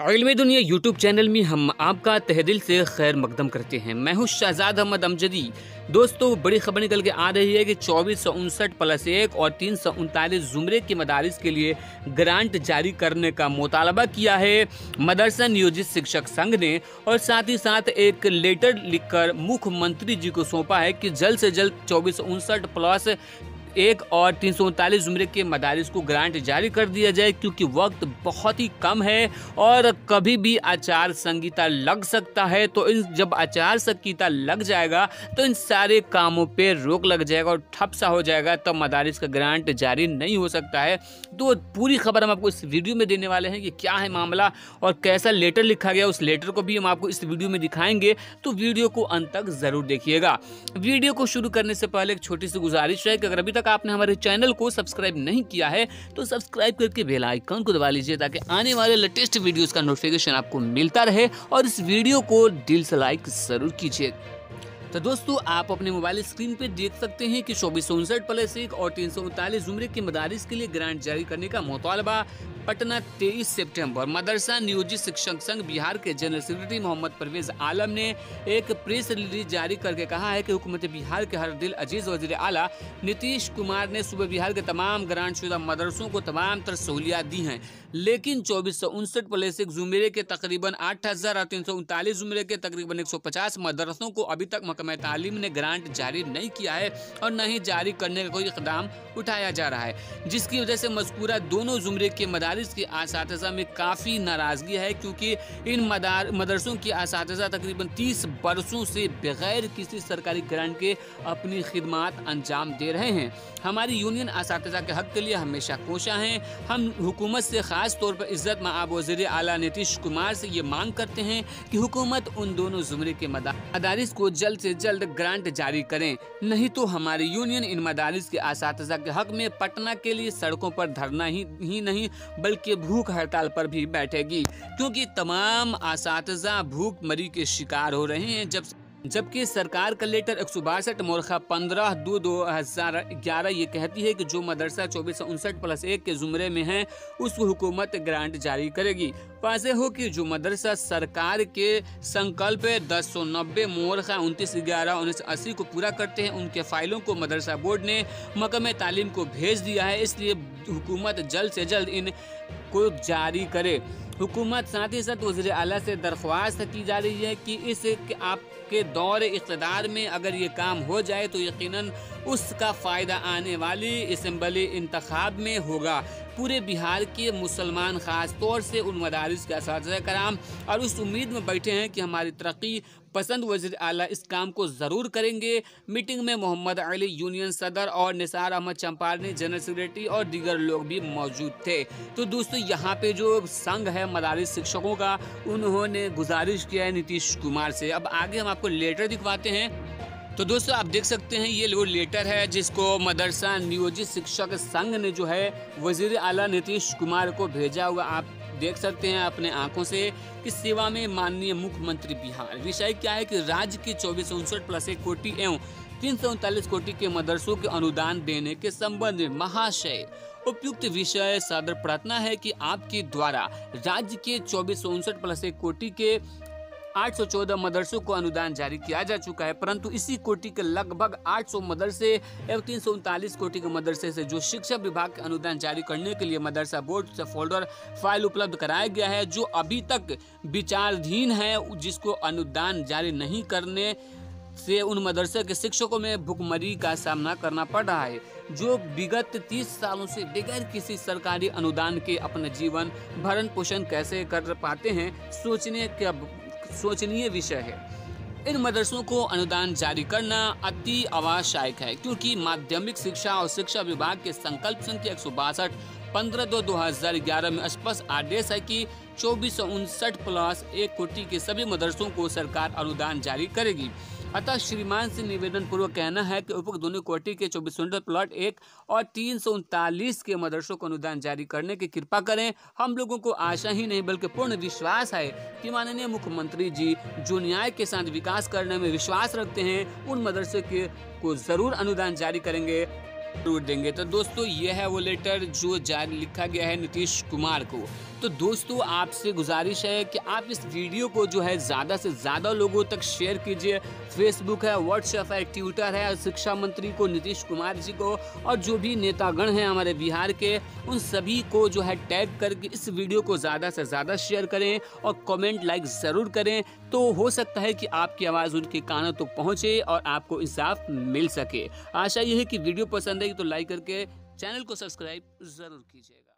इल्मी दुनिया YouTube channel में हम आपका तहे दिल से खैर मकदम करते हैं। मैं हूं शहजाद अहमद अमजदी। दोस्तों, बड़ी खबर निकल के आ रही है कि 2459+1 और 339 जुमरे की मदारिस के लिए ग्रांट जारी करने का मुतालबा किया है मदरसा नियोजित शिक्षक संघ ने, और साथ ही साथ एक लेटर लिखकर मुख्यमंत्री जी को सौंपा है कि जल्द से जल्द 2459+1 और 339 जुमरे के मदारिस को ग्रांट जारी कर दिया जाए, क्योंकि वक्त बहुत ही कम है और कभी भी आचार संहिता लग सकता है। तो जब आचार संहिता लग जाएगा तो इन सारे कामों पे रोक लग जाएगा और ठप सा हो जाएगा, तब मदारिस का ग्रांट जारी नहीं हो सकता है। तो पूरी खबर हम आपको इस वीडियो में देने वाले हैं कि क्या है मामला और कैसा लेटर लिखा गया, उस लेटर को भी हम आपको इस वीडियो में दिखाएंगे। तो वीडियो को अंत तक जरूर देखिएगा। वीडियो को शुरू करने से पहले एक छोटी सी गुजारिश है कि अगर अभी तक आपने हमारे चैनल को सब्सक्राइब नहीं किया है तो सब्सक्राइब करके बेल आइकन को दबा लीजिए, ताकि आने वाले लेटेस्ट वीडियोस का नोटिफिकेशन आपको मिलता रहे, और इस वीडियो को दिल से लाइक जरूर कीजिए। तो दोस्तों, आप अपने मोबाइल स्क्रीन पे देख सकते हैं कि 2459+1 और 339 जुमरे के मदारिस के लिए ग्रांट जारी करने का मुतालबा पटना 23 सितंबर मदरसा नियोजित शिक्षक संघ बिहार के जनरल सेक्रेटरी मोहम्मद परवेज आलम ने एक प्रेस रिलीज जारी करके कहा है कि हुकूमत बिहार के हर दिल अजीज वजीर आला नीतीश कुमार ने सुबह बिहार के तमाम ग्रांट शुदा मदरसों को तमाम तर सहूलियात दी हैं, लेकिन 2459+1 जुमरे के तकरीबन 8000 और 339 जुमरे के तकरीबन 150 मदरसों को अभी तक महकमा तालीम ने ग्रांट जारी नहीं किया है और न ही जारी करने का कोई इक़दाम उठाया जा रहा है, जिसकी वजह से मज़कूरा दोनों जुमरे के मदारिस के असातिज़ा में काफ़ी नाराज़गी है, क्योंकि इन मदरसों के असातिज़ा तकरीबन 30 बरसों से बगैर किसी सरकारी ग्रांट के अपनी खिदमात अंजाम दे रहे हैं। हमारी यूनियन असातिज़ा के हक़ के लिए हमेशा कोशा हैं। हम हुकूमत से ख़ास तौर पर इज़्ज़त मआब वज़ीर आला नीतीश कुमार से ये मांग करते हैं कि हुकूमत उन दोनों जुमरे के मदारिस को जल्द से जल्द ग्रांट जारी करें, नहीं तो हमारी यूनियन इन मदारिस के असातिज़ा के हक़ में पटना के लिए सड़कों पर धरना ही नहीं बल्कि भूख हड़ताल पर भी बैठेगी, क्योंकि तमाम असातिज़ा भूखमरी के शिकार हो रहे हैं। जबकि सरकार का लेटर 162 मोरखा 15/2/2011 ये कहती है कि जो मदरसा 2459+1 के जुमरे में है उसको हुकूमत ग्रांट जारी करेगी। वाज़ेह हो कि जो मदरसा सरकार के संकल्प 1090 मोरखा 29/11/1980 को पूरा करते हैं, उनके फाइलों को मदरसा बोर्ड ने महकमे तालीम को भेज दिया है, इसलिए हुकूमत जल्द से जल्द इन को जारी करे। हुकूमत साथ ही साथ वज़ीर आला से दरख्वास्त की जा रही है कि इस आपके दौर इक़्तिदार में अगर ये काम हो जाए तो यकीनन उसका फ़ायदा आने वाली असेंबली इंतखाब में होगा। पूरे बिहार के मुसलमान ख़ास तौर से उन मदारिस के असातिज़ा कराम और उस उम्मीद में बैठे हैं कि हमारी तरक्की पसंद वज़ीर आला इस काम को ज़रूर करेंगे। मीटिंग में मोहम्मद अली यूनियन सदर और निसार अहमद चंपारनी जनरल सेक्रेटरी और दीगर लोग भी मौजूद थे। तो दोस्तों, यहाँ पे जो संघ है मदारिस शिक्षकों का, उन्होंने गुजारिश किया है नीतीश कुमार से। अब आगे हम आपको लेटर दिखवाते हैं। तो दोस्तों, आप देख सकते हैं ये वो लेटर है जिसको मदरसा नियोजित शिक्षक संघ ने जो है वज़ीर आला नीतीश कुमार को भेजा हुआ आप देख सकते हैं अपने आंखों से कि सेवा में माननीय मुख्यमंत्री बिहार। विषय क्या है कि राज्य के 2459+1 कोटि एवं 339 कोटि के मदरसों के अनुदान देने के संबंध में महाशय उपयुक्त विषय सदर प्रार्थना है कि आपके द्वारा राज्य के 2459+1 कोटि के 814 मदरसों को अनुदान जारी किया जा चुका है, परंतु इसी कोटि के लगभग 800 मदरसे एवं 339 कोटि के मदरसे से जो शिक्षा विभाग के अनुदान जारी करने के लिए मदरसा बोर्ड से फोल्डर फाइल उपलब्ध कराया गया है, जो अभी तक विचाराधीन है, जिसको अनुदान जारी नहीं करने से उन मदरसे के शिक्षकों में भुखमरी का सामना करना पड़ रहा है, जो विगत 30 सालों से बगैर किसी सरकारी अनुदान के अपना जीवन भरण पोषण कैसे कर पाते हैं, सोचनीय विषय है। इन मदरसों को अनुदान जारी करना अति आवश्यक है, क्योंकि माध्यमिक शिक्षा और शिक्षा विभाग के संकल्प संख्या 162 15/2/2011 में स्पष्ट आदेश है कि 2459+1 कोटि के सभी मदरसों को सरकार अनुदान जारी करेगी। अतः श्रीमान से निवेदन पूर्वक कहना है कि उपरोक्त दोनों कोटि के 2459+1 और 339 के मदरसों को अनुदान जारी करने की कृपा करें। हम लोगों को आशा ही नहीं बल्कि पूर्ण विश्वास है कि माननीय मुख्यमंत्री जी जो न्याय के साथ विकास करने में विश्वास रखते हैं, उन मदरसे को जरूर अनुदान जारी करेंगे, जरूर देंगे। तो दोस्तों, ये है वो लेटर जो जारी लिखा गया है नीतीश कुमार को। तो दोस्तों आपसे गुजारिश है कि आप इस वीडियो को जो है ज़्यादा से ज़्यादा लोगों तक शेयर कीजिए। फेसबुक है, व्हाट्सएप है, ट्विटर है, शिक्षा मंत्री को, नीतीश कुमार जी को और जो भी नेतागण हैं हमारे बिहार के, उन सभी को जो है टैग करके इस वीडियो को ज़्यादा से ज़्यादा शेयर करें और कमेंट लाइक ज़रूर करें। तो हो सकता है कि आपकी आवाज़ उनके कानों तक पहुँचे और आपको इंसाफ मिल सके। आशा यह है कि वीडियो पसंद है तो लाइक करके चैनल को सब्सक्राइब ज़रूर कीजिएगा।